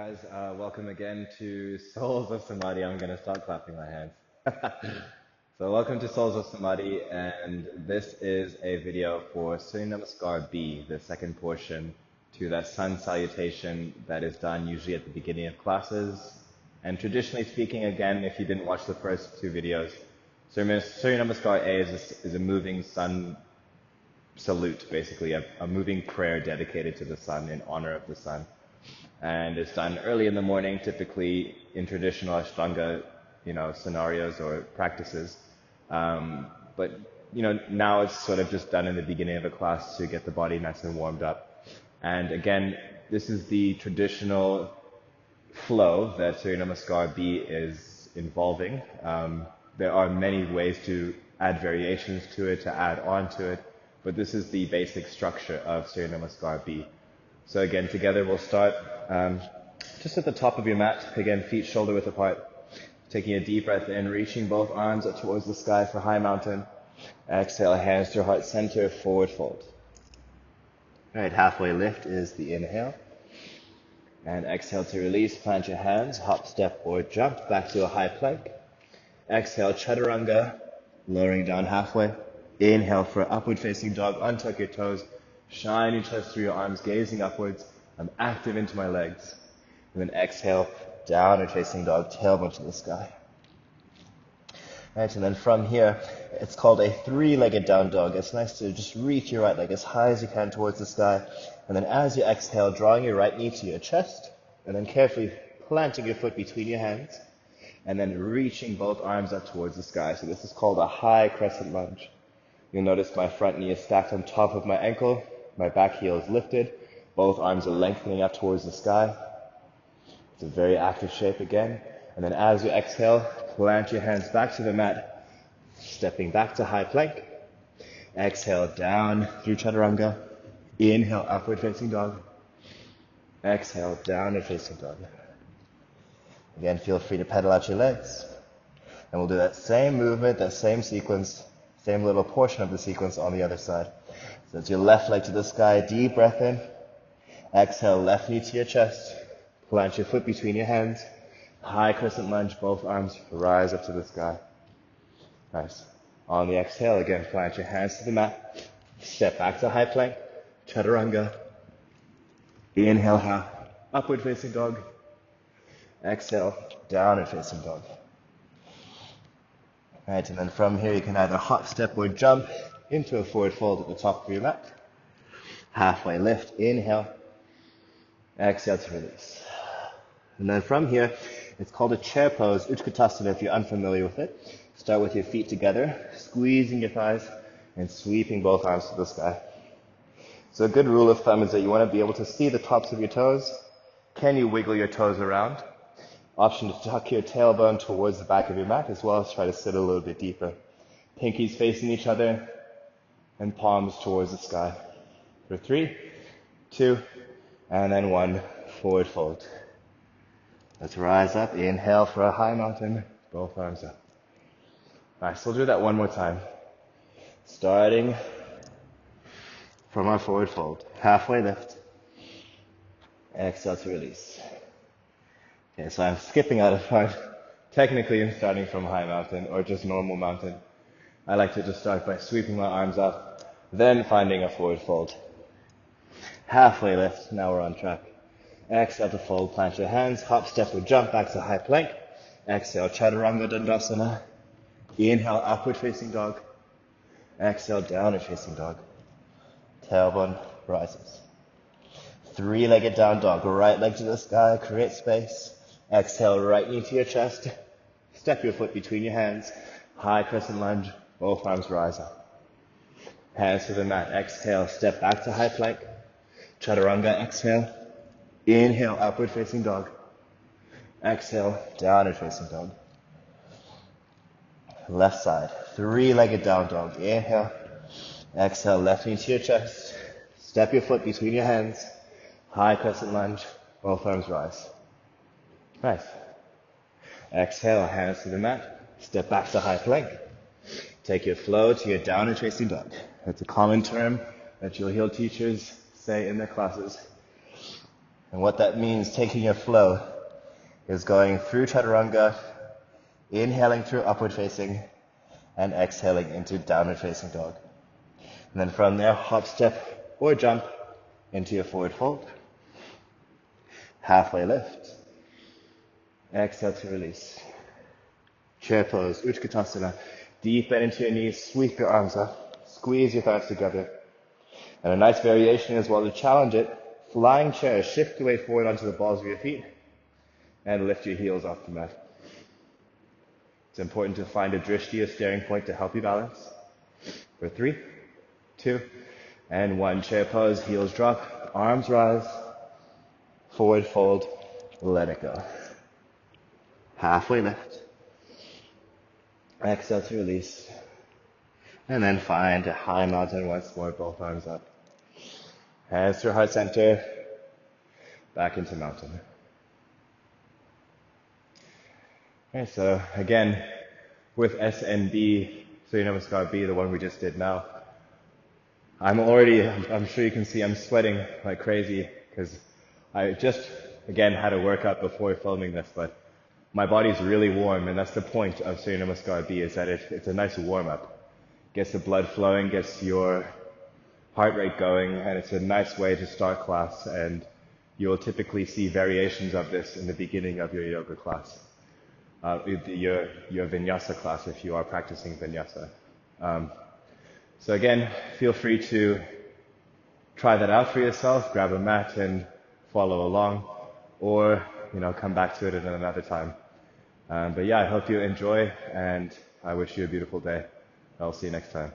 Guys, welcome again to Souls of Samadhi. I'm going to start clapping my hands. So welcome to Souls of Samadhi, and this is a video for Surya Namaskar B, the second portion to that sun salutation that is done usually at the beginning of classes. And traditionally speaking, again, if you didn't watch the first two videos, Surya Namaskar A is a moving sun salute, basically, a moving prayer dedicated to the sun in honor of the sun. And it's done early in the morning, typically in traditional Ashtanga, scenarios or practices. But now it's sort of just done in the beginning of a class to get the body nice and warmed up. And again, this is the traditional flow that Surya Namaskar B is involving. There are many ways to add variations to it, to add on to it, but this is the basic structure of Surya Namaskar B. So again, together we'll start just at the top of your mat. Again, feet shoulder width apart. Taking a deep breath in, reaching both arms up towards the sky for high mountain. Exhale, hands to heart center, forward fold. All right, halfway lift is the inhale. And exhale to release, plant your hands, hop, step, or jump back to a high plank. Exhale, chaturanga, lowering down halfway. Inhale for upward facing dog, untuck your toes. Shine your chest through your arms, gazing upwards. I'm active into my legs. And then exhale, downward facing dog, tailbone to the sky. Right, and then from here, it's called a three-legged down dog. It's nice to just reach your right leg as high as you can towards the sky. And then as you exhale, drawing your right knee to your chest, and then carefully planting your foot between your hands, and then reaching both arms up towards the sky. So this is called a high crescent lunge. You'll notice my front knee is stacked on top of my ankle. My back heel is lifted. Both arms are lengthening up towards the sky. It's a very active shape again. And then as you exhale, plant your hands back to the mat, stepping back to high plank. Exhale down through chaturanga. Inhale, upward facing dog. Exhale, downward facing dog. Again, feel free to pedal out your legs. And we'll do that same movement, that same sequence, same little portion of the sequence on the other side. So it's your left leg to the sky, deep breath in. Exhale, left knee to your chest. Plant your foot between your hands. High crescent lunge, both arms rise up to the sky. Nice. On the exhale, again, plant your hands to the mat. Step back to high plank. Chaturanga. Inhale, half. Upward facing dog. Exhale, downward facing dog. Right, and then from here you can either hop, step, or jump into a forward fold at the top of your mat. Halfway lift, inhale. Exhale to release. And then from here, it's called a chair pose, Utkatasana if you're unfamiliar with it. Start with your feet together, squeezing your thighs, and sweeping both arms to the sky. So a good rule of thumb is that you want to be able to see the tops of your toes. Can you wiggle your toes around? Option to tuck your tailbone towards the back of your mat, as well as try to sit a little bit deeper. Pinkies facing each other, and palms towards the sky. For 3, 2, and then 1, forward fold. Let's rise up, inhale for a high mountain, both arms up. Nice, we'll do that one more time. Starting from our forward fold. Halfway lift. Exhale to release. Okay, so I'm skipping out of part. Technically, I'm starting from high mountain or just normal mountain. I like to just start by sweeping my arms up, then finding a forward fold. Halfway lift, now we're on track. Exhale to fold, plant your hands, hop, step, or jump back to high plank. Exhale, chaturanga dandasana. Inhale, upward facing dog. Exhale, downward facing dog. Tailbone rises. Three-legged down dog, right leg to the sky, create space. Exhale, right knee to your chest. Step your foot between your hands. High crescent lunge, both arms rise up. Hands to the mat, exhale, step back to high plank. Chaturanga, exhale. Inhale, upward facing dog. Exhale, downward facing dog. Left side, three-legged down dog. Inhale. Exhale, left knee to your chest. Step your foot between your hands. High crescent lunge, both arms rise. Nice. Exhale, hands to the mat. Step back to high plank. Take your flow to your downward facing dog. That's a common term that you'll hear teachers say in their classes. And what that means, taking your flow, is going through chaturanga, inhaling through upward facing, and exhaling into downward facing dog. And then from there, hop, step, or jump into your forward fold. Halfway lift. Exhale to release. Chair pose, Utkatasana. Deep bend into your knees, sweep your arms up, squeeze your thighs together. And a nice variation as well to challenge it. Flying chair, shift your weight forward onto the balls of your feet and lift your heels off the mat. It's important to find a drishti, a staring point to help you balance. For 3, 2, and 1. Chair pose, heels drop, arms rise, forward fold, let it go. Halfway lift. Exhale to release. And then find a high mountain once more, both arms up. Hands to heart center, back into mountain. Okay, so again, with S and B, Surya Namaskar B, the one we just did now, I'm sure you can see I'm sweating like crazy because I just, again, had a workout before filming this, but my body's really warm, and that's the point of Surya Namaskar B, is that it's a nice warm-up. Gets the blood flowing, gets your heart rate going, and it's a nice way to start class, and you'll typically see variations of this in the beginning of your yoga class. Your Vinyasa class, if you are practicing Vinyasa. So again, feel free to try that out for yourself, grab a mat and follow along, or come back to it at another time. But yeah, I hope you enjoy, and I wish you a beautiful day. I'll see you next time.